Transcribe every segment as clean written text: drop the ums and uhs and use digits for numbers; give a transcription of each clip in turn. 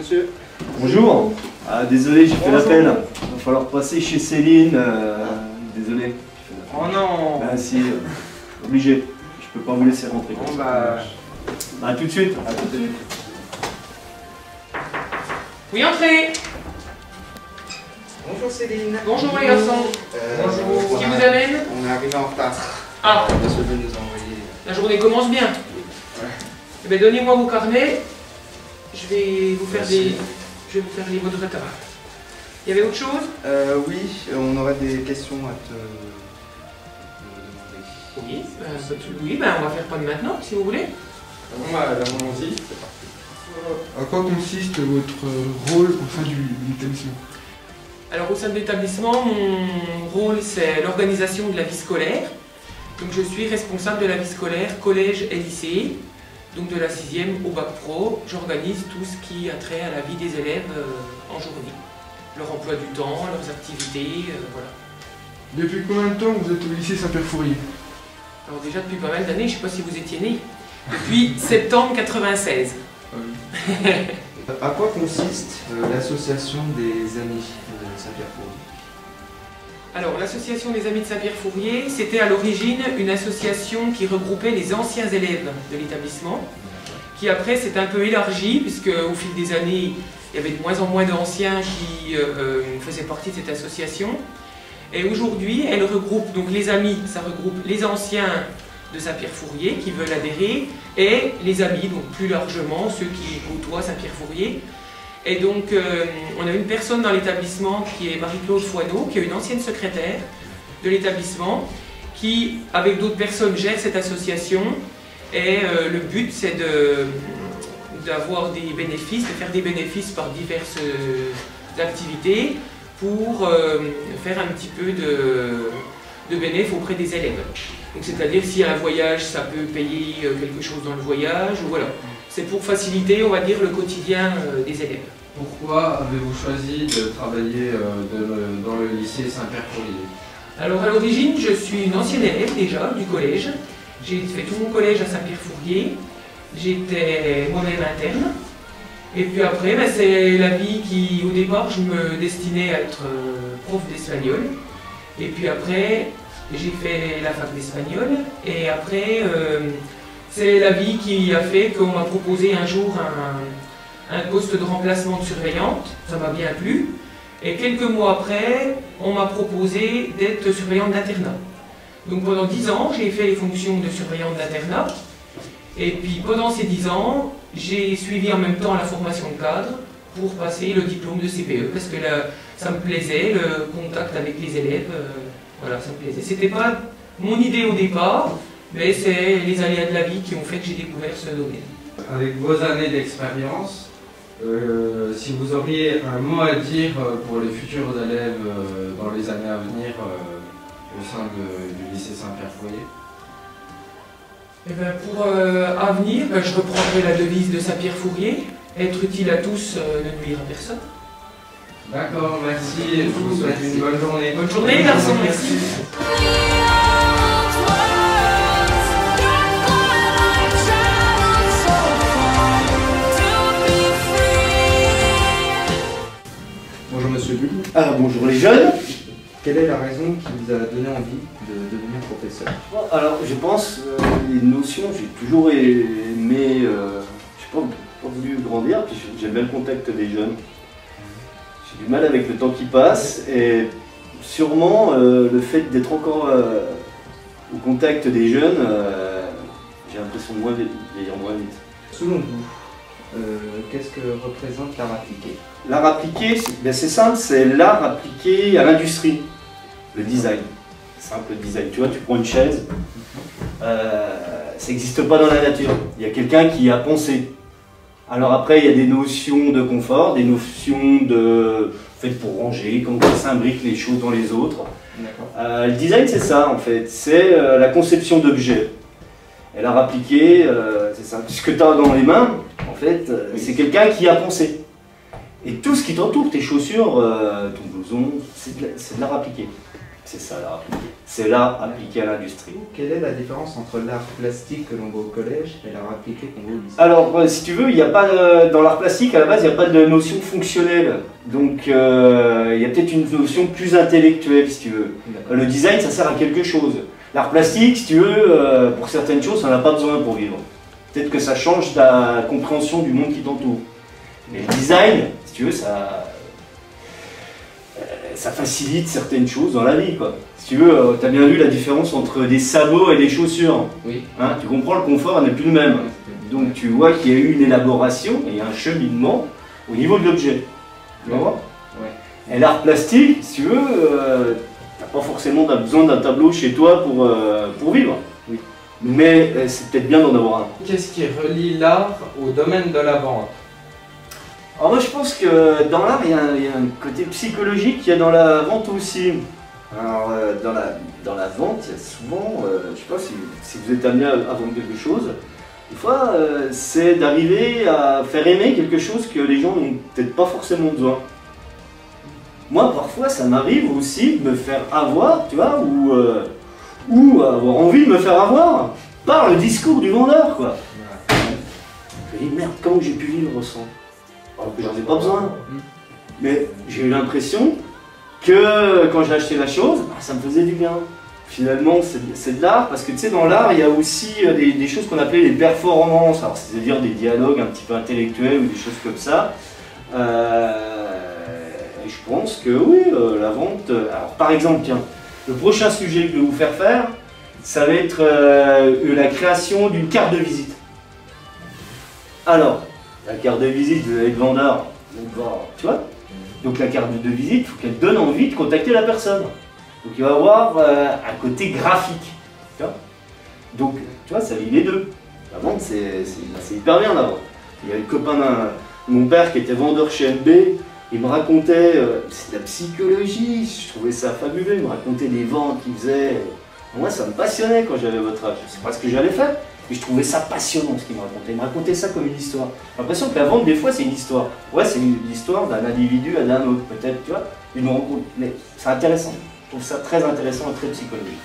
monsieur. Bonjour. Ah, désolé, j'ai fait l'appel. Il va falloir passer chez Céline. Désolé. Oh non. Bah si, obligé. Je peux pas vous laisser rentrer. Bon bah... À tout de suite. À tout de suite. Oui, entrez. Bonjour Céline. Bonjour les garçons. Bonjour. Qui vous amène? On est arrivé en retard. Ah. Monsieur veut nous envoyer. La journée commence bien. Ouais. Eh bien, donnez-moi vos carnets. Je vais vous faire lire votre retard. Il y avait autre chose? Oui, on aurait des questions à te demander. Oui, ben, on va faire comme maintenant, si vous voulez. Bon bah, allons-y, c'est parti. À quoi consiste votre rôle au sein de l'établissement? Alors, au sein de l'établissement, mon rôle, c'est l'organisation de la vie scolaire. Donc, je suis responsable de la vie scolaire, collège et lycée. Donc, de la 6e au bac pro, j'organise tout ce qui a trait à la vie des élèves en journée. Leur emploi du temps, leurs activités, voilà. Depuis combien de temps vous êtes au lycée Saint-Pierre-Fourier? Alors déjà depuis pas mal d'années, je ne sais pas si vous étiez né, depuis septembre 96. À quoi consiste l'association des amis de Saint-Pierre-Fourier? Alors l'association des amis de Saint-Pierre-Fourier, c'était à l'origine une association qui regroupait les anciens élèves de l'établissement, qui après s'est un peu élargie, puisque au fil des années, il y avait de moins en moins d'anciens qui faisaient partie de cette association. Et aujourd'hui, elle regroupe, donc les amis, ça regroupe les anciens de Saint-Pierre-Fourier qui veulent adhérer, et les amis, donc plus largement, ceux qui côtoient Saint-Pierre-Fourier. Et donc, on a une personne dans l'établissement qui est Marie-Claude Foineau, qui est une ancienne secrétaire de l'établissement, qui, avec d'autres personnes, gère cette association. Et le but, c'est d'avoir des bénéfices, de faire des bénéfices par diverses activités pour faire un petit peu de bénéfices auprès des élèves. Donc, c'est-à-dire, s'il y a un voyage, ça peut payer quelque chose dans le voyage, ou voilà. C'est pour faciliter, on va dire, le quotidien des élèves. Pourquoi avez-vous choisi de travailler dans le lycée Saint-Pierre-Fourier? Alors, à l'origine, je suis une ancienne élève déjà du collège. J'ai fait tout mon collège à Saint-Pierre-Fourier. J'étais moi-même interne. Et puis après, ben, c'est la vie qui, au départ, je me destinais à être prof d'espagnol. Et puis après, j'ai fait la fac d'espagnol. Et après, c'est la vie qui a fait qu'on m'a proposé un jour un poste de remplacement de surveillante. Ça m'a bien plu. Et quelques mois après, on m'a proposé d'être surveillante d'internat. Donc pendant 10 ans, j'ai fait les fonctions de surveillante d'internat. Et puis pendant ces 10 ans, j'ai suivi en même temps la formation de cadre pour passer le diplôme de CPE, parce que là, ça me plaisait, le contact avec les élèves, voilà, ça me plaisait. C'était pas mon idée au départ, mais c'est les aléas de la vie qui ont fait que j'ai découvert ce domaine. Avec vos années d'expérience, si vous auriez un mot à dire pour les futurs élèves dans les années à venir au sein du lycée Saint-Pierre-Fourier? Eh ben pour avenir, ben, je reprendrai la devise de Saint-Pierre-Fourier, être utile à tous, ne nuire à personne. D'accord, merci, je vous souhaite une bonne journée. Bonne journée les garçons, merci. Bonjour Monsieur Bull. Ah, bonjour les jeunes. Quelle est la raison qui vous a donné envie de devenir professeur? Bon, alors, je pense, les notions, j'ai toujours aimé, je n'ai pas voulu grandir, puis j'aime bien le contact des jeunes. J'ai du mal avec le temps qui passe, et sûrement le fait d'être encore au contact des jeunes, j'ai l'impression de moins vieillir moins vite. Selon vous, qu'est-ce que représente l'art appliqué? L'art appliqué, c'est simple, c'est l'art appliqué à l'industrie, le design. Simple design. Tu vois, tu prends une chaise, ça n'existe pas dans la nature. Il y a quelqu'un qui a pensé. Alors après, il y a des notions de confort, des notions de fait pour ranger, comment on s'imbrique les choses dans les autres. Le design, c'est ça en fait, c'est la conception d'objets. Et l'art appliqué, c'est ça. Ce que tu as dans les mains, en fait, c'est quelqu'un qui a pensé. Et tout ce qui t'entoure, tes chaussures, ton blouson, c'est de l'art appliqué. C'est ça l'art appliqué. C'est l'art appliqué à l'industrie. Quelle est la différence entre l'art plastique que l'on voit au collège et l'art appliqué qu'on voit au lycée? Alors, si tu veux, il n'y a pas dans l'art plastique, à la base, il n'y a pas de notion fonctionnelle. Donc, il y a peut-être une notion plus intellectuelle, si tu veux. Le design, ça sert à quelque chose. L'art plastique, si tu veux, pour certaines choses, ça n'a pas besoin pour vivre. Peut-être que ça change ta compréhension du monde qui t'entoure. Mais le design, si tu veux, ça facilite certaines choses dans la vie, quoi. Si tu veux, tu as bien vu la différence entre des sabots et des chaussures. Oui. Hein, tu comprends, le confort n'est plus le même. Donc tu vois qu'il y a eu une élaboration et un cheminement au niveau de l'objet. Tu vois? Ouais. Et l'art plastique, si tu veux, tu n'as pas forcément besoin d'un tableau chez toi pour vivre. Oui. Mais c'est peut-être bien d'en avoir un. Qu'est-ce qui relie l'art au domaine de la vente? Alors moi je pense que dans l'art, il y a un côté psychologique qu'il y a dans la vente aussi. Alors dans la vente, il y a souvent, je ne sais pas si vous êtes amené à vendre quelque chose, des fois c'est d'arriver à faire aimer quelque chose que les gens n'ont peut-être pas forcément besoin. Moi parfois ça m'arrive aussi de me faire avoir, tu vois, ou avoir envie de me faire avoir par le discours du vendeur, quoi. Je me dis merde, comment j'ai pu vivre sans? Alors que j'en ai pas besoin. Mais j'ai eu l'impression que quand j'ai acheté la chose, ça me faisait du bien. Finalement, c'est de l'art, parce que tu sais, dans l'art, il y a aussi des choses qu'on appelait les performances, alors c'est-à-dire des dialogues un petit peu intellectuels ou des choses comme ça. Et je pense que oui, la vente... Alors par exemple, tiens, le prochain sujet que je vais vous faire, ça va être la création d'une carte de visite. Alors, la carte de visite, vous allez être vendeur, tu vois. Donc la carte de visite, il faut qu'elle donne envie de contacter la personne. Donc il va y avoir un côté graphique. Tu vois. Donc, tu vois, ça lie les deux. La vente, c'est hyper bien la vente. Il y a le copain de mon père qui était vendeur chez MB, il me racontait, c'est de la psychologie, je trouvais ça fabuleux, il me racontait des ventes qu'il faisait. Moi, ça me passionnait quand j'avais votre âge. C'est pas ce que j'allais faire. Et je trouvais ça passionnant ce qu'il me racontait. Il me racontait ça comme une histoire. J'ai l'impression que la vente, des fois, c'est une histoire. Ouais, c'est l'histoire d'un individu à d'un autre, peut-être, tu vois, une rencontre. Mais c'est intéressant. Je trouve ça très intéressant et très psychologique.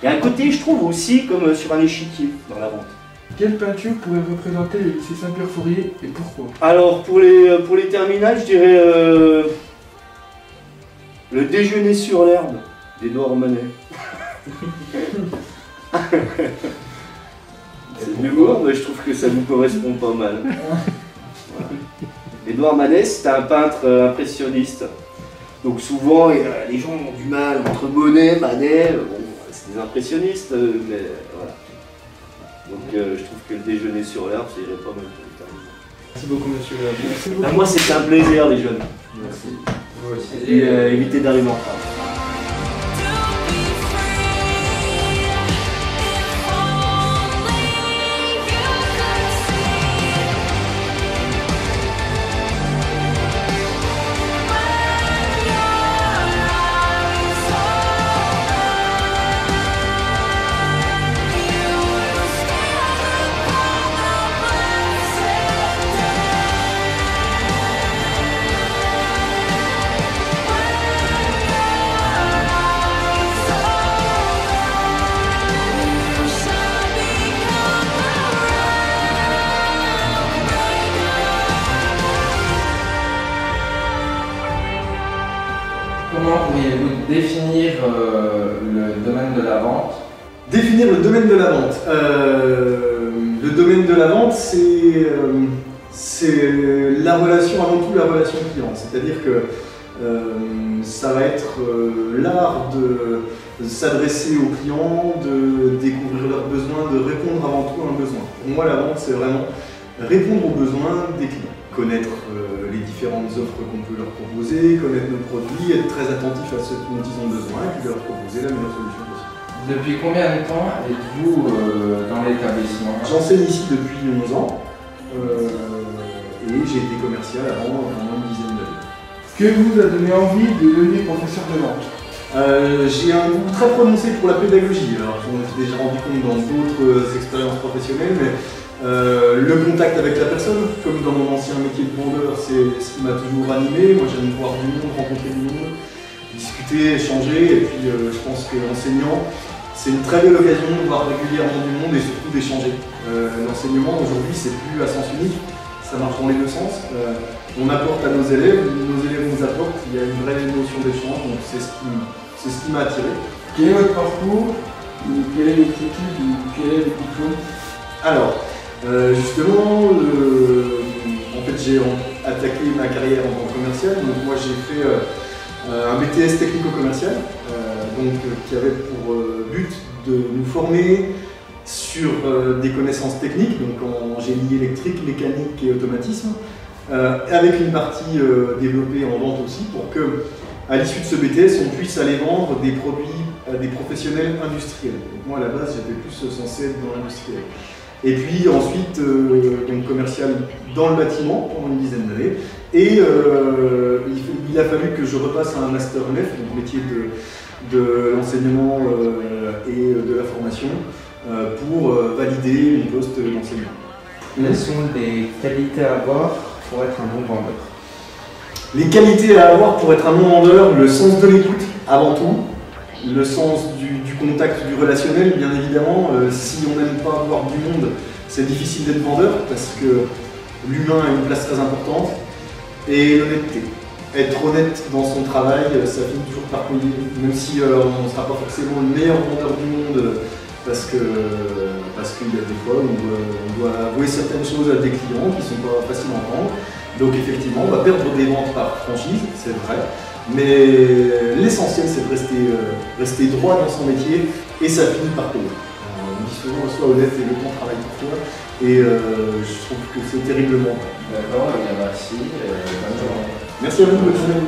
Il y a un côté, je trouve, aussi comme sur un échiquier dans la vente. Quelle peinture pourrait représenter le lycée Saint-Pierre-Fourier et pourquoi? Alors, pour les terminales, je dirais le déjeuner sur l'herbe d'Édouard Manet. C'est de l'humour, mais je trouve que ça nous correspond pas mal. Voilà. Édouard Manet, c'était un peintre impressionniste. Donc souvent, les gens ont du mal entre Monet, Manet, bon, c'est des impressionnistes, mais voilà. Donc je trouve que le déjeuner sur l'herbe, c'est déjà pas mal pour les terminales. Merci beaucoup, monsieur. Merci beaucoup. Moi, c'était un plaisir, les jeunes. Merci. Et évitez d'arriver en retard. Comment pourriez-vous définir le domaine de la vente? Définir le domaine de la vente. Le domaine de la vente, c'est la relation, avant tout la relation client. C'est-à-dire que ça va être l'art de s'adresser aux clients, de découvrir leurs besoins, de répondre avant tout à un besoin. Pour moi, la vente, c'est vraiment répondre aux besoins des clients. Connaître les différentes offres qu'on peut leur proposer, connaître nos produits, être très attentif à ce dont ils ont besoin et puis leur proposer la meilleure solution possible. Depuis combien de temps êtes-vous dans l'établissement? J'enseigne ici depuis 11 ans et j'ai été commercial avant une dizaine d'années. Que vous a donné envie de devenir professeur de vente? J'ai un goût très prononcé pour la pédagogie. Alors, j'en ai déjà rendu compte dans d'autres expériences professionnelles, mais le contact avec la personne, comme dans mon ancien métier de vendeur, c'est ce qui m'a toujours animé. Moi, j'aime voir du monde, rencontrer du monde, discuter, échanger, et puis je pense que l'enseignant, c'est une très belle occasion de voir régulièrement du monde et surtout d'échanger. L'enseignement aujourd'hui c'est plus à sens unique, ça marche dans les deux sens. On apporte à nos élèves nous apportent, il y a une vraie notion d'échange, donc c'est ce qui m'a attiré. Quel est votre parcours? Quelle est votre étude? Quel est votre diplôme? Alors, justement, en fait j'ai attaqué ma carrière en tant que commercial, donc moi j'ai fait un BTS technico-commercial, qui avait pour but de nous former sur des connaissances techniques, donc en génie électrique, mécanique et automatisme, avec une partie développée en vente aussi, pour que, à l'issue de ce BTS, on puisse aller vendre des produits à des professionnels industriels. Donc moi à la base j'étais plus censé être dans l'industriel. Et puis ensuite, donc commercial dans le bâtiment pendant une dizaine d'années. Et il a fallu que je repasse à un Master 9, donc métier de l'enseignement et de la formation, pour valider mon poste d'enseignant. Quelles sont les qualités à avoir pour être un bon vendeur? Les qualités à avoir pour être un bon vendeur, le sens de l'écoute avant tout, le sens du contact, du relationnel, bien évidemment. Si on n'aime pas voir du monde, c'est difficile d'être vendeur parce que l'humain a une place très importante. Et l'honnêteté. Être honnête dans son travail, ça finit toujours par payer, même si on ne sera pas forcément le meilleur vendeur du monde parce qu'il y a des fois où on doit avouer certaines choses à des clients qui ne sont pas faciles à entendre. Donc effectivement, on va perdre des ventes par franchise, c'est vrai. Mais l'essentiel, c'est de rester droit dans son métier et ça finit par payer. On dit souvent, sois honnête et le temps travaille pour toi. Et je trouve que c'est terriblement vrai. D'accord, merci. Bonne journée. Merci à vous, bonne journée.